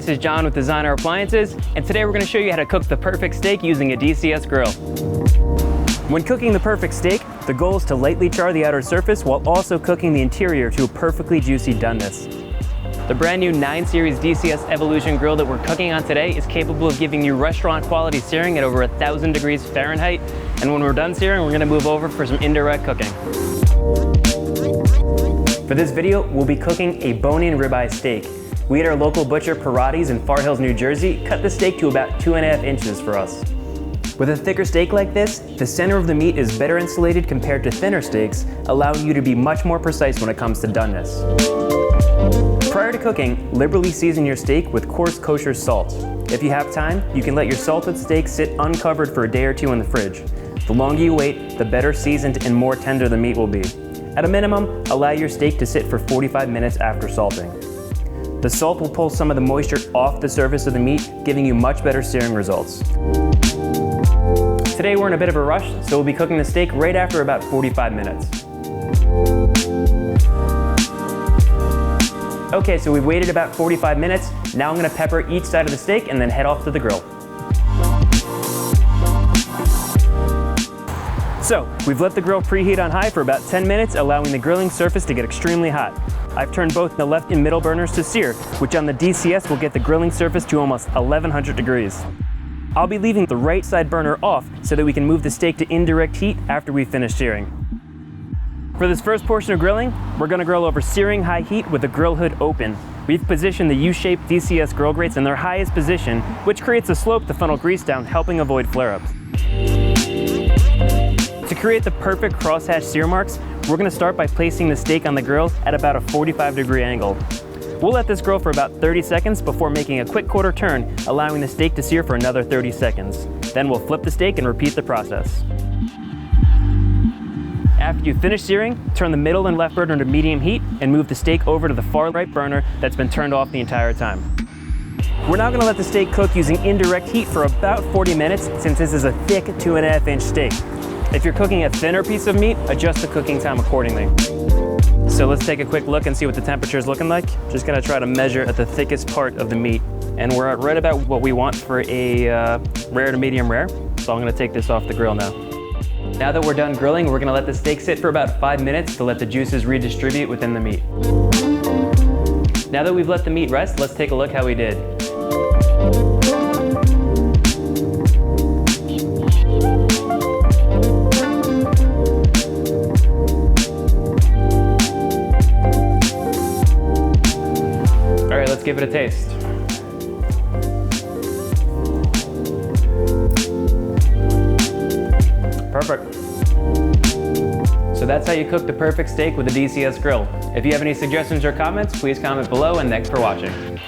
this is John with Designer Appliances, and today we're going to show you how to cook the perfect steak using a DCS grill. When cooking the perfect steak, the goal is to lightly char the outer surface while also cooking the interior to a perfectly juicy doneness. The brand new 9 Series DCS Evolution grill that we're cooking on today is capable of giving you restaurant quality searing at over 1,000 degrees Fahrenheit, and when we're done searing, we're going to move over for some indirect cooking. For this video, we'll be cooking a bone-in ribeye steak. We at our local butcher, Parati's in Far Hills, New Jersey, cut the steak to about 2.5 inches for us. With a thicker steak like this, the center of the meat is better insulated compared to thinner steaks, allowing you to be much more precise when it comes to doneness. Prior to cooking, liberally season your steak with coarse kosher salt. If you have time, you can let your salted steak sit uncovered for a day or two in the fridge. The longer you wait, the better seasoned and more tender the meat will be. At a minimum, allow your steak to sit for 45 minutes after salting. The salt will pull some of the moisture off the surface of the meat, giving you much better searing results. Today we're in a bit of a rush, so we'll be cooking the steak right after about 45 minutes. Okay, so we've waited about 45 minutes. Now I'm gonna pepper each side of the steak and then head off to the grill. So, we've let the grill preheat on high for about 10 minutes, allowing the grilling surface to get extremely hot. I've turned both the left and middle burners to sear, which on the DCS will get the grilling surface to almost 1,100 degrees. I'll be leaving the right side burner off so that we can move the steak to indirect heat after we finish searing. For this first portion of grilling, we're going to grill over searing high heat with the grill hood open. We've positioned the U-shaped DCS grill grates in their highest position, which creates a slope to funnel grease down, helping avoid flare-ups. To create the perfect crosshatch sear marks, we're going to start by placing the steak on the grill at about a 45-degree angle. We'll let this grill for about 30 seconds before making a quick quarter turn, allowing the steak to sear for another 30 seconds. Then we'll flip the steak and repeat the process. After you finish searing, turn the middle and left burner to medium heat and move the steak over to the far right burner that's been turned off the entire time. We're now going to let the steak cook using indirect heat for about 40 minutes since this is a thick 2.5-inch steak. If you're cooking a thinner piece of meat, adjust the cooking time accordingly. So let's take a quick look and see what the temperature is looking like. Just going to try to measure at the thickest part of the meat. And we're at right about what we want for a rare to medium rare. So I'm going to take this off the grill now. Now that we're done grilling, we're going to let the steak sit for about 5 minutes to let the juices redistribute within the meat. Now that we've let the meat rest, let's take a look how we did. All right, let's give it a taste. Perfect. So that's how you cook the perfect steak with a DCS grill. If you have any suggestions or comments, please comment below, and thanks for watching.